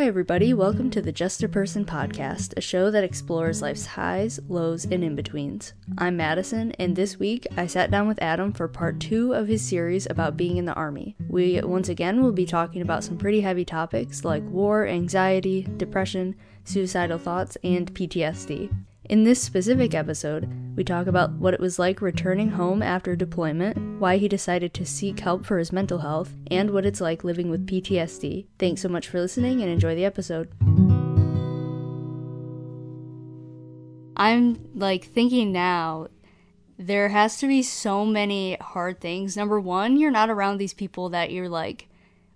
Hi everybody, welcome to the Just a Person podcast, a show that explores life's highs, lows, and in-betweens. I'm Madison, and this week I sat down with Adam for part 2 of his series about being in the Army. We once again will be talking about some pretty heavy topics like war, anxiety, depression, suicidal thoughts, and PTSD. In this specific episode, we talk about what it was like returning home after deployment, why he decided to seek help for his mental health, and what it's like living with PTSD. Thanks so much for listening and enjoy the episode. I'm thinking now, there has to be so many hard things. Number one, you're not around these people that you're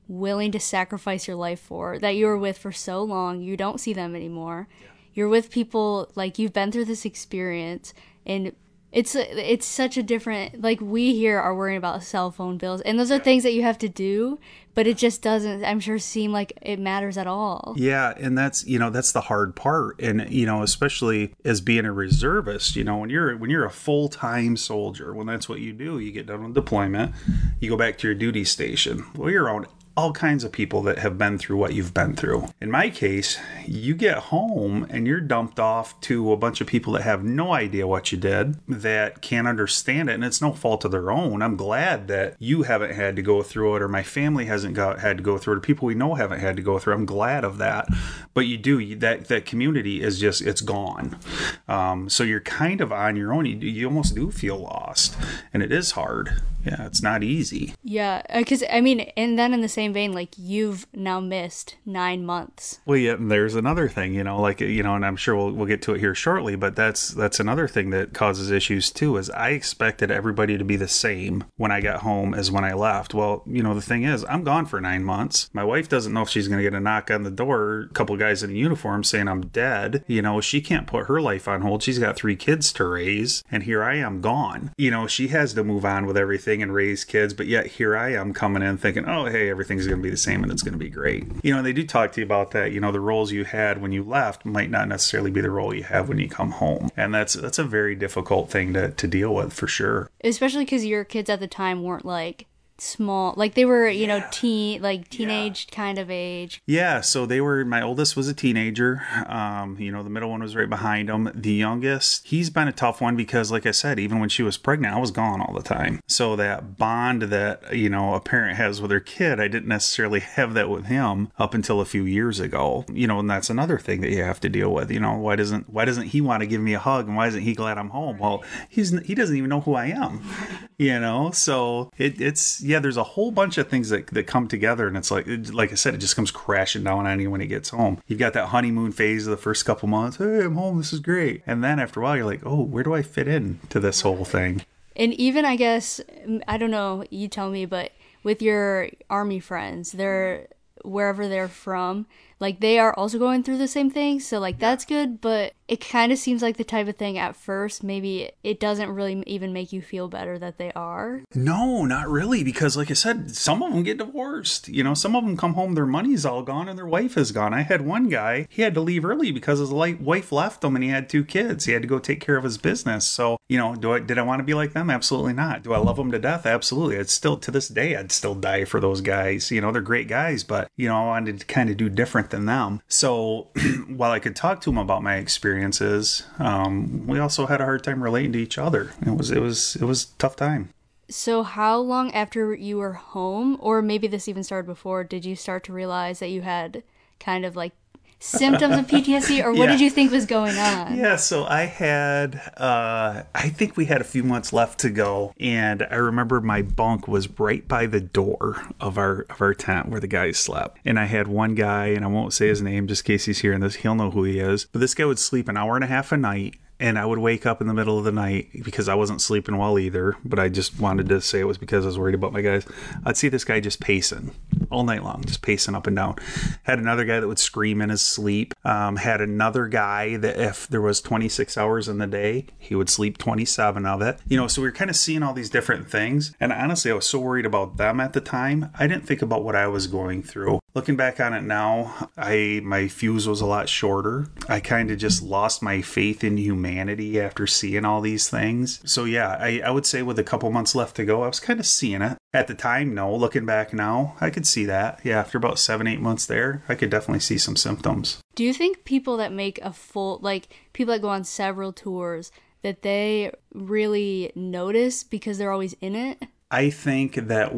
willing to sacrifice your life for, that you were with for so long. You don't see them anymore. Yeah. You're with people, you've been through this experience, and it's such a different, we here are worrying about cell phone bills, and those are things that you have to do, but it just doesn't, I'm sure, seem like it matters at all. Yeah, and that's the hard part, and, especially as being a reservist, when you're a full-time soldier, when that's what you do, you get done with deployment, you go back to your duty station. Well, you're around all kinds of people that have been through what you've been through. In my case, you get home and you're dumped off to a bunch of people that have no idea what you did, that can't understand it, and it's no fault of their own. I'm glad that you haven't had to go through it, or my family hasn't had to go through it, or people we know haven't had to go through. I'm glad of that. But you do, that community is just, it's gone. So you're kind of on your own. You almost do feel lost, and it is hard. Yeah, it's not easy. Yeah, because, and then in the same vein, you've now missed 9 months. Well, yeah, and there's another thing, and I'm sure we'll get to it here shortly, but that's another thing that causes issues too, is I expected everybody to be the same when I got home as when I left. Well, the thing is, I'm gone for 9 months. My wife doesn't know if she's going to get a knock on the door, a couple guys in a uniform saying I'm dead. She can't put her life on hold. She's got 3 kids to raise, and here I am gone. She has to move on with everything and raise kids, but yet here I am coming in thinking, oh, hey, everything's going to be the same and it's going to be great. They do talk to you about that. The roles you had when you left might not necessarily be the role you have when you come home. And that's a very difficult thing to deal with, for sure. Especially because your kids at the time weren't small, they were, teenage kind of age. Yeah, so my oldest was a teenager. The middle one was right behind him. The youngest, he's been a tough one because, like I said, even when she was pregnant, I was gone all the time. So that bond that, a parent has with their kid, I didn't necessarily have that with him up until a few years ago. And that's another thing that you have to deal with. Why doesn't he want to give me a hug, and why isn't he glad I'm home? Well, he doesn't even know who I am. So it's there's a whole bunch of things that come together, and it's like I said, it just comes crashing down on you when he gets home. You've got that honeymoon phase of the first couple months. Hey, I'm home. This is great. And then after a while, you're like, oh, where do I fit in to this whole thing? And even, I guess, I don't know, you tell me, but with your Army friends, wherever they're from, they are also going through the same thing. So, that's good, but it kind of seems like the type of thing at first, maybe it doesn't really even make you feel better that they are. No, not really, because like I said, some of them get divorced. Some of them come home, their money's all gone and their wife is gone. I had one guy, he had to leave early because his wife left him and he had 2 kids. He had to go take care of his business. So, did I want to be like them? Absolutely not. Do I love them to death? Absolutely. It's still, to this day, I'd still die for those guys. They're great guys, but, I wanted to kind of do different than them. So while I could talk to them about my experiences, we also had a hard time relating to each other. It was a tough time. So how long after you were home, or maybe this even started before, did you start to realize that you had kind of symptoms of PTSD, or what did you think was going on? Yeah, so I had, I think we had a few months left to go, and I remember my bunk was right by the door of our tent where the guys slept. And I had one guy, and I won't say his name just in case he's hearing this, he'll know who he is, but this guy would sleep an hour and a half a night. And I would wake up in the middle of the night because I wasn't sleeping well either, but I just wanted to say it was because I was worried about my guys. I'd see this guy just pacing all night long, just pacing up and down. Had another guy that would scream in his sleep. Had another guy that if there was 26 hours in the day, he would sleep 27 of it. So we were kind of seeing all these different things. And honestly, I was so worried about them at the time, I didn't think about what I was going through. Looking back on it now, my fuse was a lot shorter. I kind of just lost my faith in humanity after seeing all these things. So yeah, I would say with a couple months left to go, I was kind of seeing it. At the time, no. Looking back now, I could see see that. Yeah, after about 7-8 months there, I could definitely see some symptoms. Do you think people that make a full, like people that go on several tours, that they really notice because they're always in it? I think that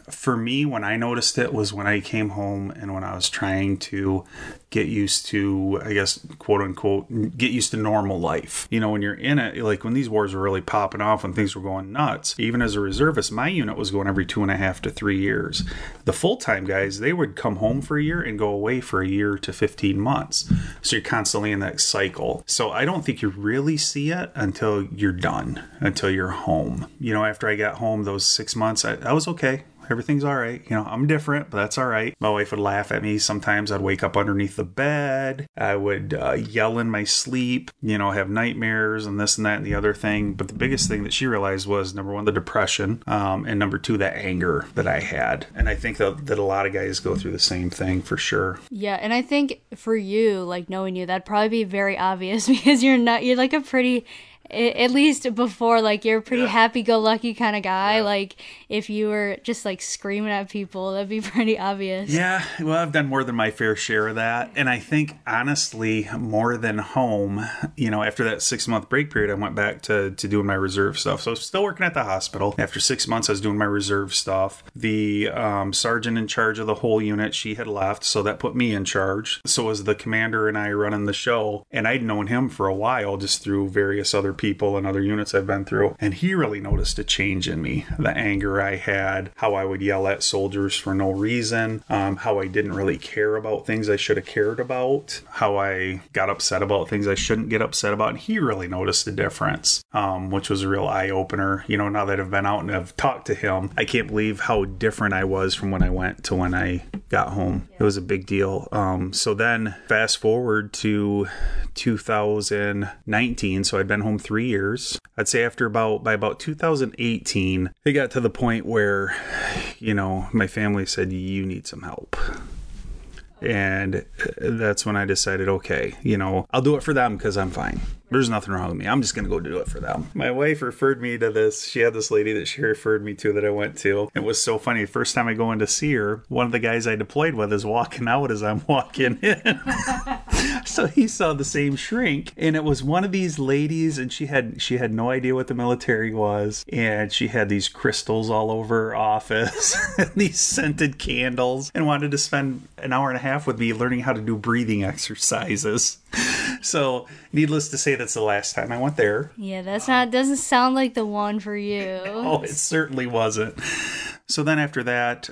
for me, when I noticed it was when I came home and when I was trying to get used to, I guess, quote unquote, get used to normal life. You know, when you're in it, like when these wars were really popping off and things were going nuts, even as a reservist, my unit was going every 2.5 to 3 years. The full-time guys, they would come home for a year and go away for a year to 15 months. So you're constantly in that cycle. So I don't think you really see it until you're done, until you're home. You know, after I got home, those 6 months, I was okay. Everything's all right. You know, I'm different, but that's all right. My wife would laugh at me. Sometimes I'd wake up underneath the bed. I would yell in my sleep, you know, have nightmares and this and that and the other thing. But the biggest thing that she realized was, number one, the depression, and number two, the anger that I had. And I think that a lot of guys go through the same thing for sure. Yeah, and I think for you, like knowing you, that'd probably be very obvious because you're like a pretty... At least before, like, you're a pretty happy-go-lucky kind of guy. Yeah. Like, if you were just, like, screaming at people, that'd be pretty obvious. Yeah, well, I've done more than my fair share of that. And I think, honestly, more than home, you know, after that 6-month break period, I went back to doing my reserve stuff. So I was still working at the hospital. After 6 months, I was doing my reserve stuff. The sergeant in charge of the whole unit, she had left, so that put me in charge. So was the commander and I running the show. And I'd known him for a while just through various other people and other units I've been through, and he really noticed a change in me. The anger I had, how I would yell at soldiers for no reason, how I didn't really care about things I should have cared about, how I got upset about things I shouldn't get upset about, and he really noticed the difference, which was a real eye-opener. You know, now that I've been out and I've talked to him, I can't believe how different I was from when I went to when I got home. It was a big deal. So then fast forward to 2019, so I'd been home 3 years. I'd say by about 2018, it got to the point where, you know, my family said, you need some help. And that's when I decided, okay, you know, I'll do it for them because I'm fine. There's nothing wrong with me. I'm just going to go do it for them. My wife referred me to this. She had this lady that she referred me to that I went to. It was so funny. The first time I go in to see her, one of the guys I deployed with is walking out as I'm walking in. So he saw the same shrink. And it was one of these ladies, and she had no idea what the military was. And she had these crystals all over her office and these scented candles, and wanted to spend an hour and a half with me learning how to do breathing exercises. So, needless to say, that's the last time I went there. Yeah, doesn't sound like the one for you. Oh, it certainly wasn't. So then after that,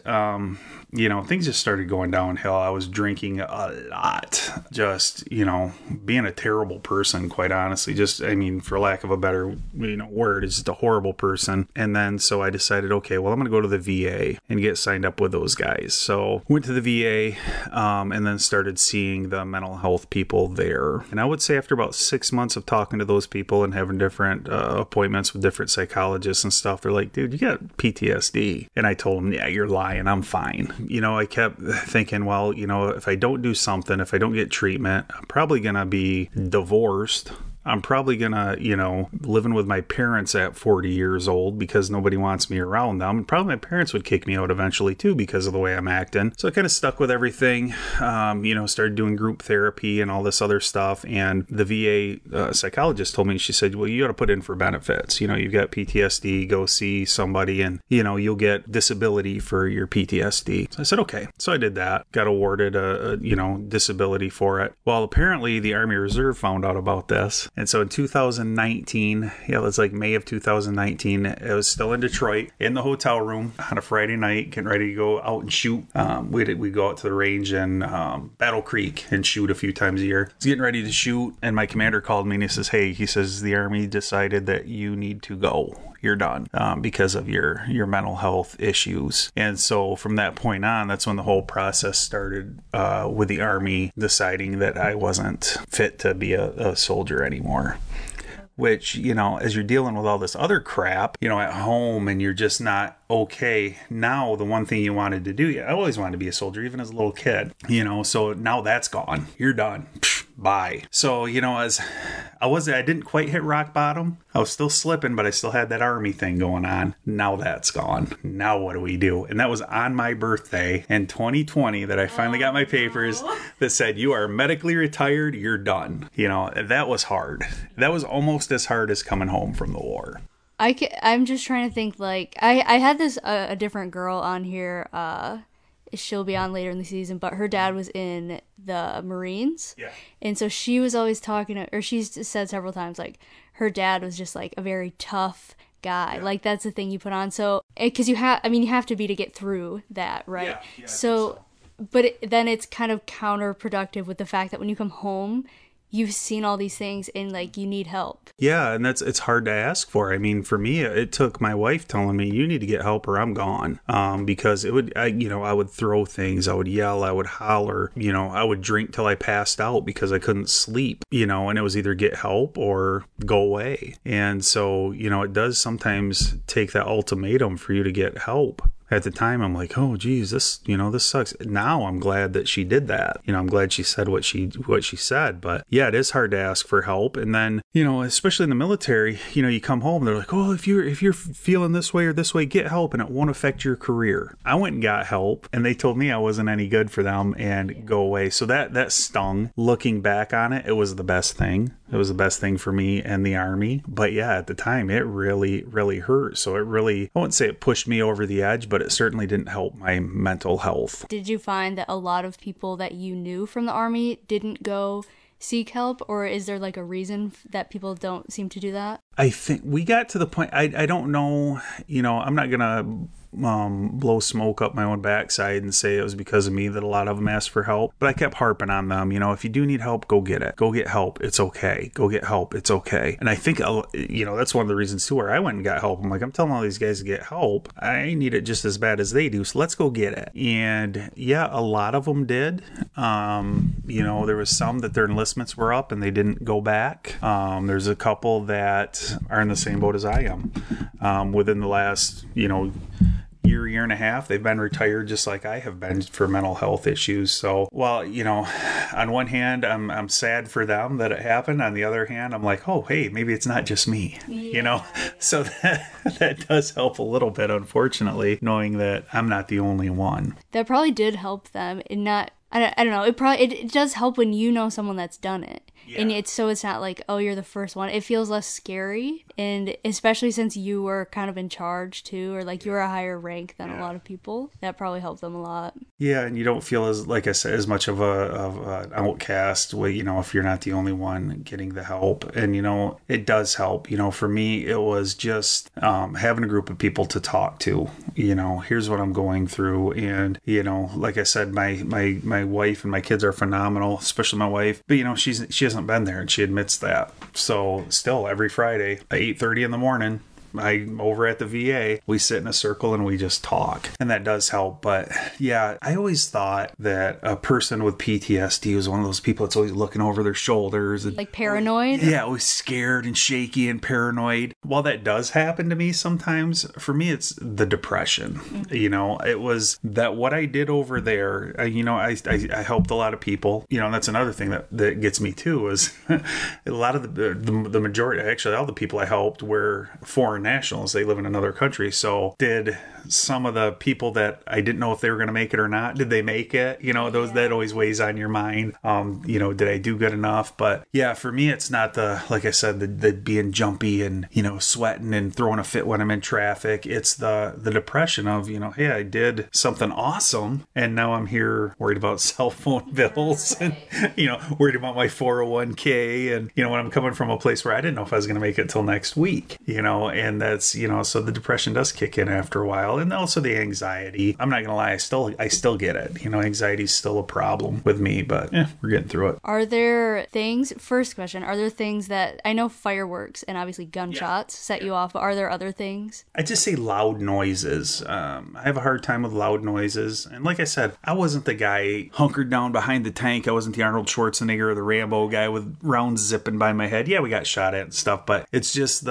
you know, things just started going downhill. I was drinking a lot. Just, you know, being a terrible person, quite honestly. Just, I mean, for lack of a better, you know, word, is just a horrible person. And then so I decided, okay, well, I'm going to go to the VA and get signed up with those guys. So went to the VA and then started seeing the mental health people there. And I would say after about 6 months of talking to those people and having different appointments with different psychologists and stuff, they're like, dude, you got PTSD. And I told them, yeah, you're lying. I'm fine. You know, I kept thinking, well, you know, if I don't do something, if I don't get treatment, I'm probably going to be divorced. I'm probably going to, you know, living with my parents at 40 years old because nobody wants me around them. And probably my parents would kick me out eventually too because of the way I'm acting. So I kind of stuck with everything, you know, started doing group therapy and all this other stuff. And the VA psychologist told me, she said, well, you got to put in for benefits. You know, you've got PTSD, go see somebody and, you know, you'll get disability for your PTSD. So I said, okay. So I did that, got awarded a you know, disability for it. Well, apparently the Army Reserve found out about this. And so in 2019, yeah, it was like May of 2019, I was still in Detroit in the hotel room on a Friday night, getting ready to go out and shoot. We'd go out to the range in Battle Creek and shoot a few times a year. I was getting ready to shoot, and my commander called me and he says, hey, he says, the Army decided that you need to go. You're done because of your mental health issues. And so from that point on, that's when the whole process started with the Army deciding that I wasn't fit to be a soldier anymore. Which, you know, as you're dealing with all this other crap, you know, at home and you're just not okay. Now, the one thing you wanted to do, I always wanted to be a soldier, even as a little kid, you know, so now that's gone. You're done. bye. So, as I didn't quite hit rock bottom. I was still slipping, but I still had that Army thing going on. Now that's gone. Now what do we do? And that was on my birthday in 2020 that I finally got my papers that said, you are medically retired, you're done. That was hard. That was almost as hard as coming home from the war. I'm just trying to think, like, I had this, a different girl on here, she'll be on later in the season, but her dad was in the Marines. Yeah. And so she was always she's said several times, like, her dad was just, like, a very tough guy. Yeah. Like, that's the thing you put on. So, because you have to be to get through that, right? Yeah, so. But then it's kind of counterproductive with the fact that when you come home, you've seen all these things and, like, you need help. Yeah, and it's hard to ask for. I mean, for me, it took my wife telling me, you need to get help or I'm gone. Because I would throw things, I would yell, I would holler, I would drink till I passed out because I couldn't sleep, and it was either get help or go away. And so, it does sometimes take that ultimatum for you to get help. At the time, I'm like, oh, geez, this sucks. Now I'm glad that she did that. I'm glad she said what she said. But yeah, it is hard to ask for help. And then, especially in the military, you come home, they're like, oh, if you're feeling this way or this way, get help and it won't affect your career. I went and got help and they told me I wasn't any good for them and go away. So that stung. Looking back on it, it was the best thing. It was the best thing for me and the Army. But yeah, at the time, it really, really hurt. So I wouldn't say it pushed me over the edge, but it certainly didn't help my mental health. Did you find that a lot of people that you knew from the Army didn't go seek help, or is there, like, a reason that people don't seem to do that? I think we got to the point, I don't know, I'm not going to blow smoke up my own backside and say it was because of me that a lot of them asked for help, but I kept harping on them, if you do need help, go get it. Go get help. It's okay. Go get help. It's okay. And I think, that's one of the reasons too where I went and got help. I'm like, I'm telling all these guys to get help. I need it just as bad as they do, so let's go get it. And yeah, a lot of them did. There was some that their enlistments were up and they didn't go back. There's a couple that are in the same boat as I am. Within the last, year and a half, they've been retired just like I have been for mental health issues. So, well, on one hand, I'm sad for them that it happened. On the other hand, I'm like, oh, hey, maybe it's not just me, So that does help a little bit, unfortunately, knowing that I'm not the only one. That probably did help them and not, I don't know, it does help when you know someone that's done it. Yeah. And it's not like, oh, you're the first one. It feels less scary. And especially since you were kind of in charge too, or like you were a higher rank than a lot of people, that probably helped them a lot. Yeah. And you don't feel as, like I said, as much of an outcast with, if you're not the only one getting the help. And, it does help. For me, it was just having a group of people to talk to, here's what I'm going through. And, like I said, my wife and my kids are phenomenal, especially my wife. But, she hasn't been there and she admits that. So still every Friday at 8:30 in the morning, over at the VA, we sit in a circle and we just talk, and that does help. But yeah, I always thought that a person with PTSD was one of those people that's always looking over their shoulders and like paranoid. Yeah, always scared and shaky and paranoid. While that does happen to me sometimes, for me it's the depression. Mm-hmm. It was that what I did over there. I helped a lot of people. And that's another thing that gets me too is a lot of the majority, actually all the people I helped were foreign nationals. They live in another country. So did some of the people that I didn't know if they were going to make it or not, did they make it? That always weighs on your mind. Did I do good enough? But yeah, for me, it's not like I said, the being jumpy and, sweating and throwing a fit when I'm in traffic. It's the depression of, hey, I did something awesome and now I'm here worried about cell phone bills and, worried about my 401k. And, when I'm coming from a place where I didn't know if I was going to make it till next week, and that's, so the depression does kick in after a while. And also the anxiety. I'm not going to lie. I still get it. Anxiety is still a problem with me, but we're getting through it. Are there things, first question, are there things that, I know fireworks and obviously gunshots set you off, but are there other things? I just say loud noises. I have a hard time with loud noises. And like I said, I wasn't the guy hunkered down behind the tank. I wasn't the Arnold Schwarzenegger or the Rambo guy with rounds zipping by my head. Yeah, we got shot at and stuff, but it's just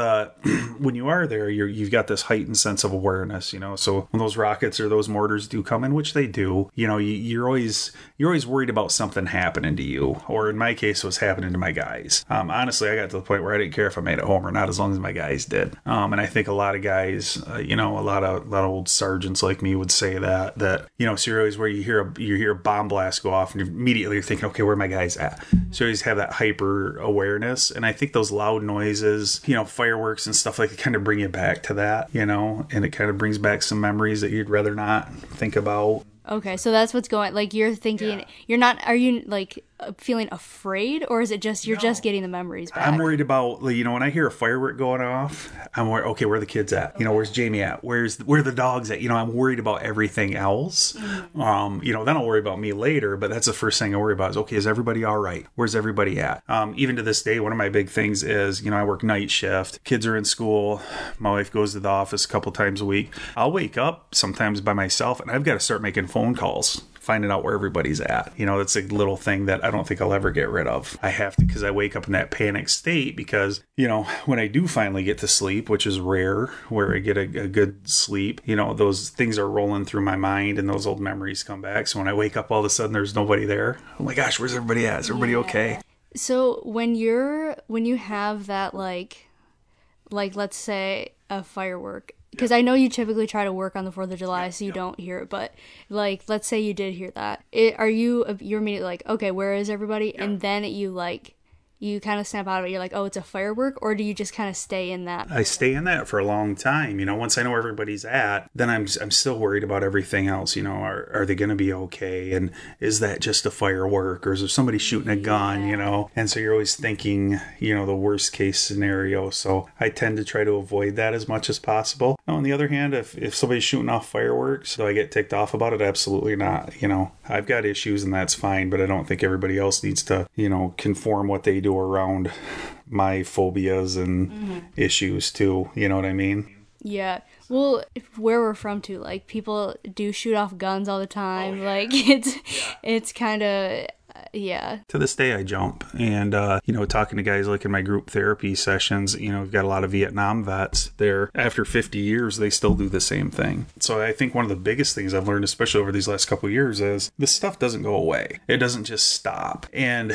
when you are there, you've got this heightened sense of awareness. so when those rockets or those mortars do come in, which they do, you're always worried about something happening to you, or in my case, it was happening to my guys. Honestly, I got to the point where I didn't care if I made it home or not, as long as my guys did. And I think a lot of guys, a lot of old sergeants like me would say that, so you're always where you hear a bomb blast go off and immediately you're thinking, okay, where are my guys at? So you always have that hyper awareness. And I think those loud noises, fireworks and stuff like that kind of bring you back to that, and it kind of brings back some memories that you'd rather not think about. Okay, so that's what's going, like, you're thinking, are you, like, feeling afraid, or is it just, you're just getting the memories back? I'm worried about, when I hear a firework going off, I'm worried, okay, where are the kids at? Where's Jamie at? Where are the dogs at? I'm worried about everything else. Then I'll worry about me later, but that's the first thing I worry about is, okay, is everybody all right? Where's everybody at? Even to this day, one of my big things is, I work night shift. Kids are in school. My wife goes to the office a couple times a week. I'll wake up sometimes by myself, and I've got to start making phone calls, finding out where everybody's at. That's a little thing that I don't think I'll ever get rid of. I have to, because I wake up in that panic state because, when I do finally get to sleep, which is rare, where I get a good sleep, those things are rolling through my mind and those old memories come back. So when I wake up, all of a sudden there's nobody there. Oh my gosh, where's everybody at? Is everybody okay? So when you have that, like let's say a firework, because I know you typically try to work on the 4th of July so you don't hear it, but let's say you did hear that. You're immediately like, okay, where is everybody? Yeah. And then you kind of snap out of it. You're like, oh, it's a firework? Or do you just kind of stay in that? I stay in that for a long time. Once I know where everybody's at, then I'm still worried about everything else. Are they going to be okay? And is that just a firework? Or is there somebody shooting a gun, And so you're always thinking, the worst case scenario. So I tend to try to avoid that as much as possible. Now, on the other hand, if somebody's shooting off fireworks, do I get ticked off about it? Absolutely not. I've got issues and that's fine, but I don't think everybody else needs to, conform what they do around my phobias and issues too. You know what I mean? Yeah. Well, where we're from too, people do shoot off guns all the time. Oh, yeah. It's kind of... Yeah. To this day, I jump. And, talking to guys like in my group therapy sessions, we've got a lot of Vietnam vets there. After 50 years, they still do the same thing. So I think one of the biggest things I've learned, especially over these last couple of years, is this stuff doesn't go away. It doesn't just stop. And,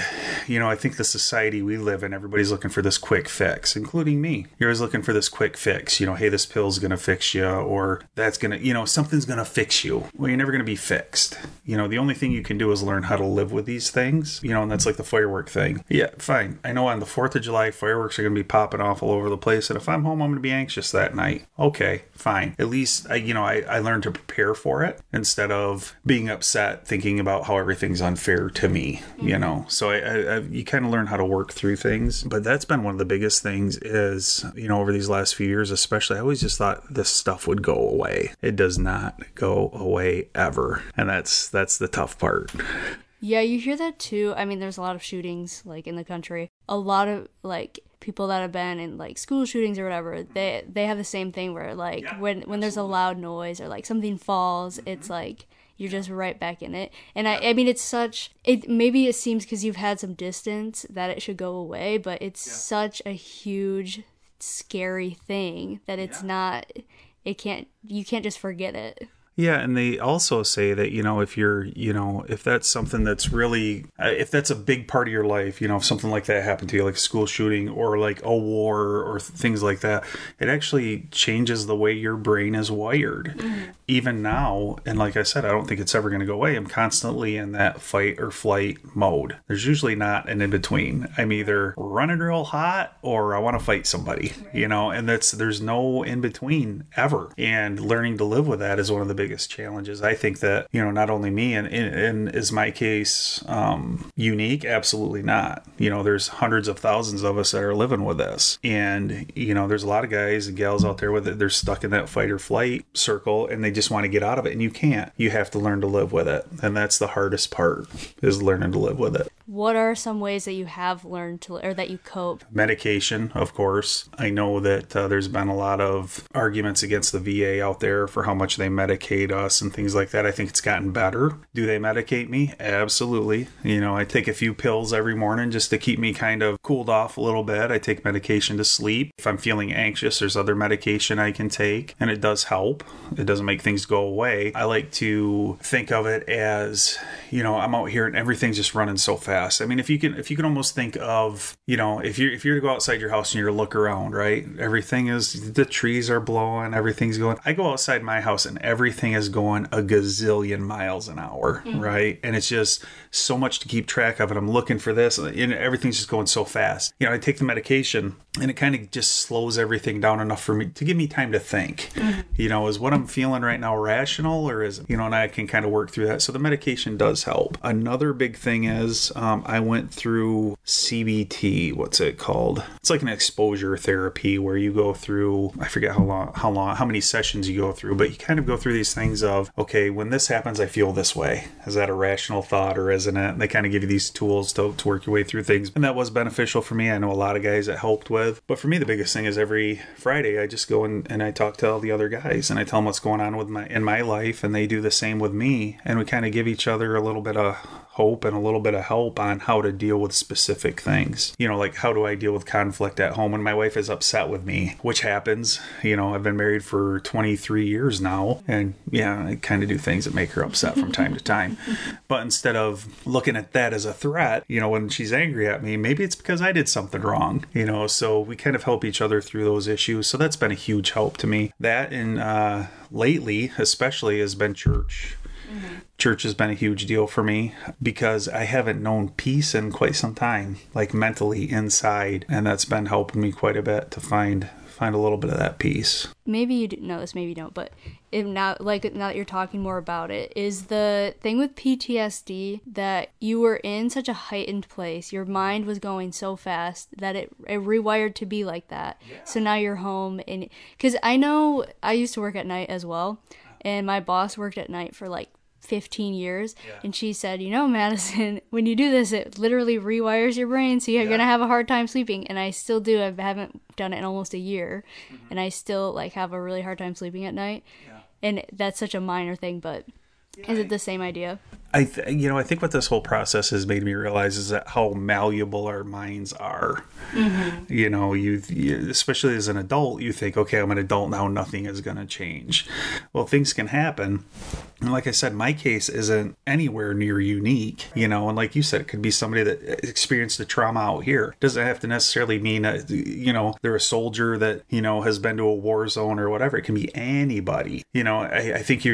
I think the society we live in, everybody's looking for this quick fix, including me. You're always looking for this quick fix. Hey, this pill's going to fix you, or that's going to, something's going to fix you. Well, you're never going to be fixed. The only thing you can do is learn how to live with these things, and that's like the firework thing. Yeah, fine. I know on the 4th of July, fireworks are going to be popping off all over the place. And if I'm home, I'm going to be anxious that night. Okay, fine. At least, I learned to prepare for it instead of being upset, thinking about how everything's unfair to me, So you kind of learn how to work through things. But that's been one of the biggest things is, over these last few years, especially, I always just thought this stuff would go away. It does not go away ever. And that's the tough part. Yeah, you hear that too. I mean, there's a lot of shootings, in the country. A lot of, people that have been in, school shootings or whatever, they have the same thing where, when there's a loud noise or, something falls, it's, you're just right back in it. And I mean, maybe it seems because you've had some distance that it should go away, but it's such a huge, scary thing that it's not, you can't just forget it. Yeah, and they also say that, if that's something that's really, if that's a big part of your life, if something like that happened to you, like a school shooting or like a war or things like that, it actually changes the way your brain is wired. Mm-hmm. Even now, and like I said, I don't think it's ever going to go away. I'm constantly in that fight or flight mode. There's usually not an in-between. I'm either running real hot or I want to fight somebody, and there's no in-between ever. And learning to live with that is one of the biggest challenges. I think that, not only me and is my case unique? Absolutely not. There's hundreds of thousands of us that are living with this. And, there's a lot of guys and gals out there with it. They're stuck in that fight or flight circle and they just want to get out of it. And you can't. You have to learn to live with it. And that's the hardest part, is learning to live with it. what are some ways that you have learned to, or that you cope? Medication, of course. I know that there's been a lot of arguments against the VA out there for how much they medicate us and things like that. I think it's gotten better. Do they medicate me? Absolutely. You know, I take a few pills every morning just to keep me kind of cooled off a little bit. I take medication to sleep. If I'm feeling anxious, there's other medication I can take, and it does help. It doesn't make things go away. I like to think of it as, you know, I'm out here and everything's just running so fast. I mean, if you can almost think of, you know, if you're to go outside your house and you're to look around, right? Everything is, the trees are blowing, everything's going. I go outside my house and everything is going a gazillion miles an hour, right? And it's just so much to keep track of, and I'm looking for this, and everything's just going so fast. You know, I take the medication and it kind of just slows everything down enough for me to give me time to think. You know, is what I'm feeling right now rational, or is, you know, and I can kind of work through that. So the medication does help. Another big thing is I went through CBT. What's it called? It's like an exposure therapy where you go through, I forget how many sessions you go through, but you kind of go through these things of, okay, when this happens, I feel this way. Is that a rational thought or isn't it? And they kind of give you these tools to work your way through things. And that was beneficial for me. I know a lot of guys that helped with. But for me, the biggest thing is every Friday, I just go and I talk to all the other guys and I tell them what's going on in my life, and they do the same with me. And we kind of give each other a little bit of hope and a little bit of help on how to deal with specific things. You know, like, how do I deal with conflict at home when my wife is upset with me, which happens. You know, I've been married for 23 years now, and yeah, I kind of do things that make her upset from time to time. But instead of looking at that as a threat, you know, when she's angry at me, maybe it's because I did something wrong, you know, so we kind of help each other through those issues. So that's been a huge help to me. That, and lately especially, has been church. Church has been a huge deal for me because I haven't known peace in quite some time, like mentally inside, and that's been helping me quite a bit to find a little bit of that peace. Maybe you know this, maybe you don't, but now that you're talking more about it, is the thing with PTSD that you were in such a heightened place, your mind was going so fast that it rewired to be like that. Yeah. So now you're home, and because I know I used to work at night as well, and my boss worked at night for like 15 years, and she said, you know, Madison, when you do this, it literally rewires your brain, so you're gonna have a hard time sleeping. And I still do. I haven't done it in almost a year, and I still like have a really hard time sleeping at night. And that's such a minor thing, but is it the same idea? I think what this whole process has made me realize is that how malleable our minds are. You know, you especially as an adult, you think, okay, I'm an adult now, nothing is going to change. Well, things can happen. And like I said, my case isn't anywhere near unique, you know, and like you said, it could be somebody that experienced a trauma out here. Doesn't have to necessarily mean, you know, they're a soldier that, you know, has been to a war zone or whatever. It can be anybody. You know, I think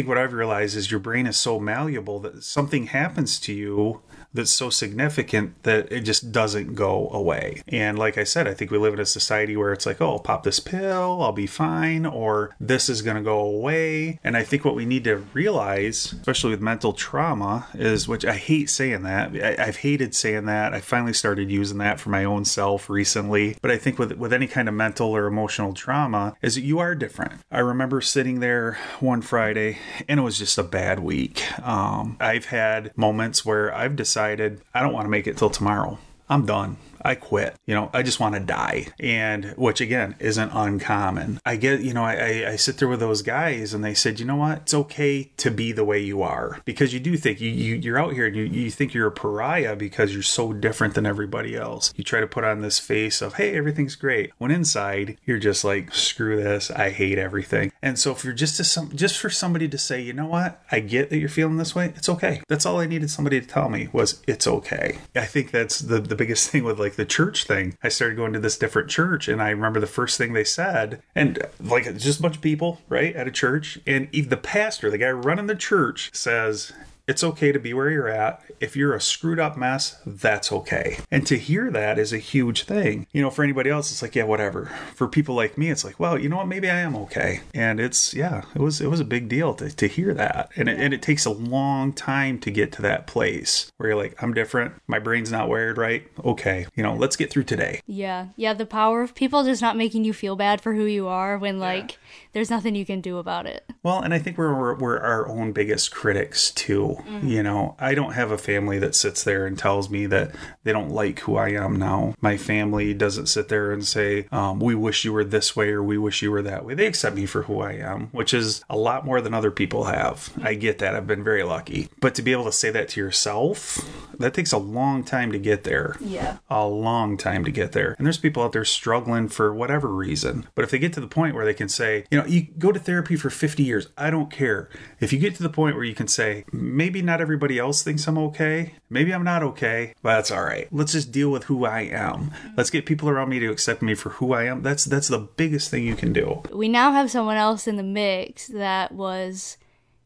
what I've realized is your brain is so malleable that something happens to you that's so significant that it just doesn't go away. And like I said, I think we live in a society where it's like, oh, I'll pop this pill, I'll be fine, or this is going to go away. And I think what we need to realize, especially with mental trauma, is, which I hate saying that. I've hated saying that. I finally started using that for my own self recently. But I think with any kind of mental or emotional trauma, is that you are different. I remember sitting there one Friday, and it was just a bad week. I've had moments where I've decided I don't want to make it till tomorrow. I'm done. I quit. You know, I just want to die. And which again isn't uncommon. I get, you know, I sit there with those guys and they said, you know what? It's okay to be the way you are, because you do think you're out here and you think you're a pariah because you're so different than everybody else. You try to put on this face of, hey, everything's great, when inside you're just like, screw this. I hate everything. And so if you're just for somebody to say, you know what? I get that you're feeling this way. It's okay. That's all I needed somebody to tell me was it's okay. I think that's the biggest thing with like the church thing. I started going to this different church, and I remember the first thing they said, and like just a bunch of people, right, at a church, and even the pastor, the guy running the church, says, it's okay to be where you're at. If you're a screwed up mess, that's okay. And to hear that is a huge thing. You know, for anybody else, it's like, yeah, whatever. For people like me, it's like, well, you know what? Maybe I am okay. And it's, yeah, it was a big deal to hear that. And it takes a long time to get to that place where you're like, I'm different. My brain's not wired right. Okay. You know, let's get through today. Yeah. Yeah. The power of people just not making you feel bad for who you are when like there's nothing you can do about it. Well, and I think we're our own biggest critics too. You know, I don't have a family that sits there and tells me that they don't like who I am now. My family doesn't sit there and say, we wish you were this way or we wish you were that way. They accept me for who I am, which is a lot more than other people have. I get that. I've been very lucky. But to be able to say that to yourself, that takes a long time to get there. Yeah. A long time to get there. And there's people out there struggling for whatever reason. But if they get to the point where they can say, you know, you go to therapy for 50 years, I don't care. If you get to the point where you can say, maybe not everybody else thinks I'm okay, maybe I'm not okay, but that's all right. Let's just deal with who I am. Let's get people around me to accept me for who I am. That's the biggest thing you can do. We now have someone else in the mix that was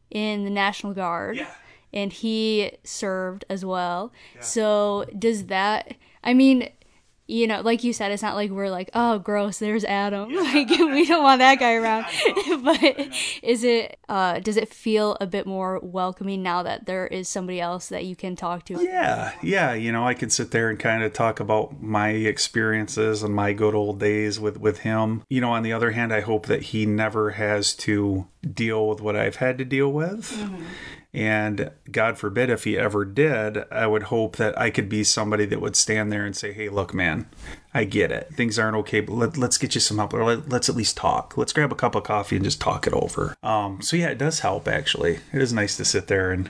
in the National Guard. Yeah. And he served as well. Yeah. So does that, I mean, you know, like you said, it's not like we're like, oh, gross, there's Adam. Yeah. Like, we don't want that guy around. But is it, does it feel a bit more welcoming now that there is somebody else that you can talk to? Yeah. You know, I can sit there and kind of talk about my experiences and my good old days with him. You know, on the other hand, I hope that he never has to deal with what I've had to deal with. Mm-hmm. And God forbid if he ever did, I would hope that I could be somebody that would stand there and say, hey, look, man, I get it. Things aren't okay, but let's get you some help. Or let's at least talk. Let's grab a cup of coffee and just talk it over. So yeah, it does help, actually. It is nice to sit there and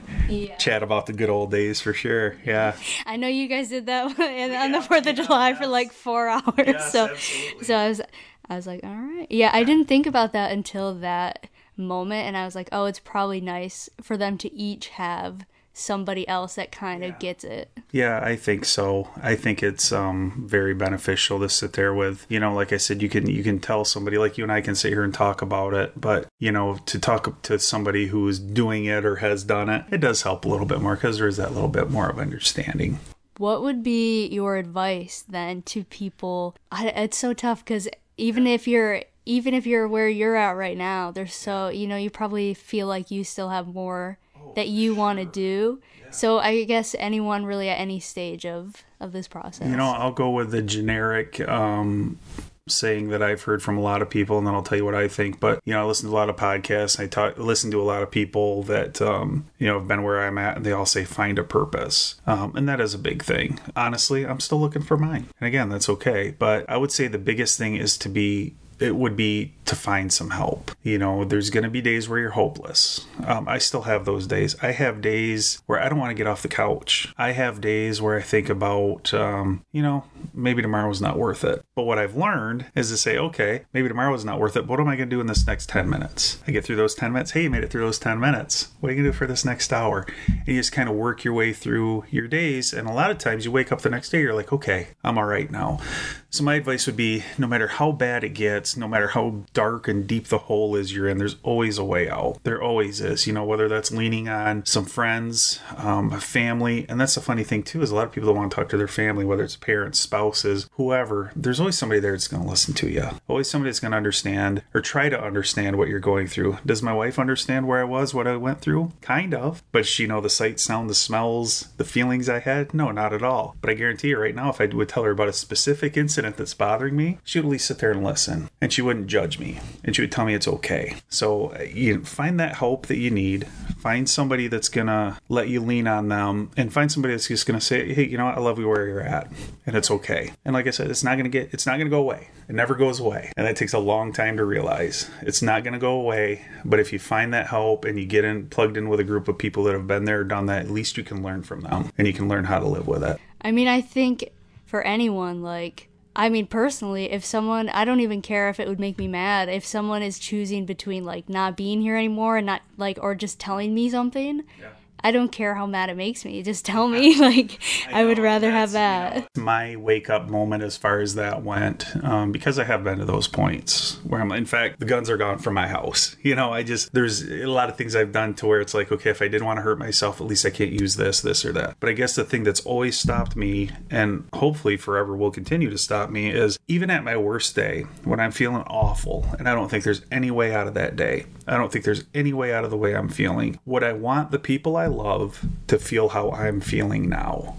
chat about the good old days for sure. Yeah. I know you guys did that on the 4th of July for like 4 hours. Yes, so absolutely. So I was like, all right. Yeah, I didn't think about that until that moment, and I was like, oh, it's probably nice for them to each have somebody else that kind of gets it. Yeah, I think so. I think it's very beneficial to sit there with, you know, like I said, you can tell somebody, like you and I can sit here and talk about it, but, you know, to talk to somebody who's doing it or has done it, it does help a little bit more because there is that little bit more of understanding. What would be your advice then to people? It's so tough because even if you're where you're at right now, there's so, you know, you probably feel like you still have more that you want to do. Yeah. So I guess anyone really at any stage of this process. You know, I'll go with the generic saying that I've heard from a lot of people, and then I'll tell you what I think. But, you know, I listen to a lot of podcasts. I listen to a lot of people that, you know, have been where I'm at, and they all say find a purpose. And that is a big thing. Honestly, I'm still looking for mine. And again, that's okay. But I would say the biggest thing is it would be to find some help. You know, there's going to be days where you're hopeless. I still have those days. I have days where I don't want to get off the couch. I have days where I think about, you know, maybe tomorrow's not worth it. But what I've learned is to say, okay, maybe tomorrow's not worth it. But what am I going to do in this next 10 minutes? I get through those 10 minutes. Hey, you made it through those 10 minutes. What are you going to do for this next hour? And you just kind of work your way through your days. And a lot of times you wake up the next day, you're like, okay, I'm all right now. So my advice would be, no matter how bad it gets, no matter how dark and deep the hole is you're in, there's always a way out. There always is, you know, whether that's leaning on some friends, family. And that's the funny thing too, is a lot of people that want to talk to their family, whether it's parents, spouses, whoever, there's always somebody there that's going to listen to you. Always somebody that's going to understand or try to understand what you're going through. Does my wife understand where I was, what I went through? Kind of. But does she know the sight, sound, the smells, the feelings I had? No, not at all. But I guarantee you right now, if I would tell her about a specific incident that's bothering me, she would at least sit there and listen, and she wouldn't judge me, and she would tell me it's okay. So you find that hope that you need, find somebody that's gonna let you lean on them, and find somebody that's just gonna say, hey, you know what, I love you where you're at, and it's okay. And like I said, it's not gonna go away. It never goes away, and that takes a long time to realize. It's not gonna go away, but if you find that help and you get plugged in with a group of people that have been there, done that, at least you can learn from them, and you can learn how to live with it. I mean, I think for anyone, like, I mean, personally, if someone, I don't even care if it would make me mad, if someone is choosing between, like, not being here anymore and not, like, or just telling me something, yeah. I don't care how mad it makes me. Just tell me, like, I would rather have that. You know, my wake-up moment as far as that went, because I have been to those points where in fact, the guns are gone from my house. You know, there's a lot of things I've done to where it's like, okay, if I did want to hurt myself, at least I can't use this or that. But I guess the thing that's always stopped me, and hopefully forever will continue to stop me, is even at my worst day, when I'm feeling awful, and I don't think there's any way out of that day. I don't think there's any way out of the way I'm feeling. Would I want the people I love to feel how I'm feeling now?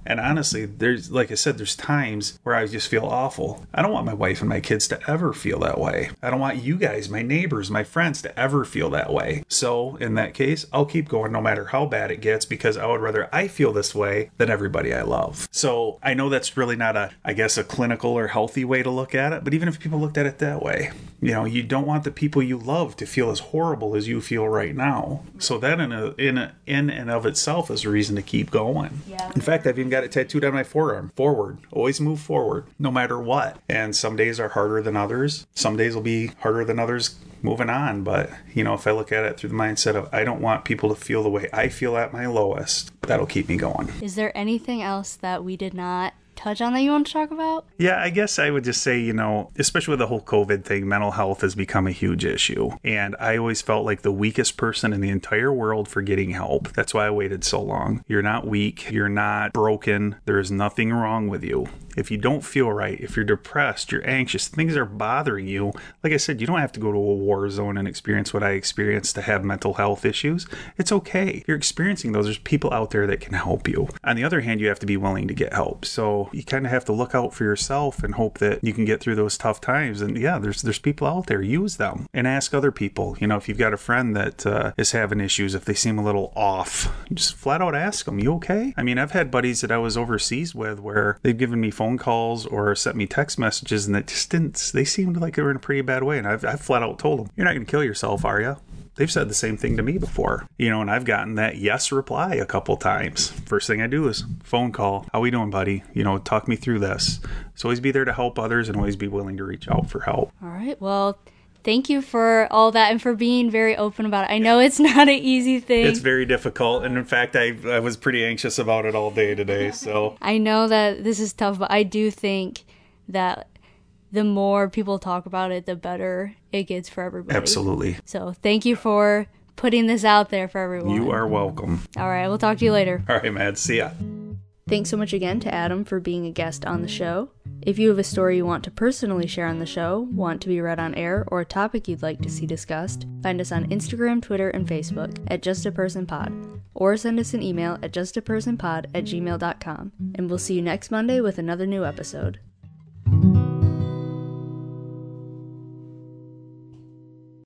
And honestly, there's, like I said, there's times where I just feel awful. I don't want my wife and my kids to ever feel that way. I don't want you guys, my neighbors, my friends to ever feel that way. So in that case, I'll keep going no matter how bad it gets, because I would rather I feel this way than everybody I love. So I know that's really not a clinical or healthy way to look at it, but even if people looked at it that way, you don't want the people you love to feel as horrible as you feel right now. So that in and of itself is a reason to keep going. Yeah. In fact, I've even got it tattooed on my forearm. Forward. Always move forward, no matter what. And some days are harder than others. Some days will be harder than others moving on. But, if I look at it through the mindset of I don't want people to feel the way I feel at my lowest, that'll keep me going. Is there anything else that we did not touch on that you want to talk about? Yeah, I guess I would just say, especially with the whole COVID thing, mental health has become a huge issue. And I always felt like the weakest person in the entire world for getting help. That's why I waited so long. You're not weak. You're not broken. There is nothing wrong with you. If you don't feel right, if you're depressed, you're anxious, things are bothering you, like I said, you don't have to go to a war zone and experience what I experienced to have mental health issues. It's okay. You're experiencing those. There's people out there that can help you. On the other hand, you have to be willing to get help. So you kind of have to look out for yourself and hope that you can get through those tough times. And yeah, there's people out there. Use them and ask other people. If you've got a friend that is having issues, if they seem a little off, just flat out ask them, you okay? I mean, I've had buddies that I was overseas with where they've given me phone calls or sent me text messages and that just they seemed like they were in a pretty bad way. And I've flat out told them, you're not going to kill yourself, are you? They've said the same thing to me before, and I've gotten that yes reply a couple times. First thing I do is phone call. How we doing, buddy? Talk me through this. So always be there to help others and always be willing to reach out for help. All right. Well, thank you for all that and for being very open about it. I know it's not an easy thing. It's very difficult. And in fact, I was pretty anxious about it all day today. So I know that this is tough, but I do think that the more people talk about it, the better it gets for everybody. Absolutely. So thank you for putting this out there for everyone. You are welcome. All right. We'll talk to you later. All right, Mad. See ya. Thanks so much again to Adam for being a guest on the show. If you have a story you want to personally share on the show, want to be read on air, or a topic you'd like to see discussed, find us on Instagram, Twitter, and Facebook at JustAPersonPod, or send us an email at justapersonpod@gmail.com. And we'll see you next Monday with another new episode.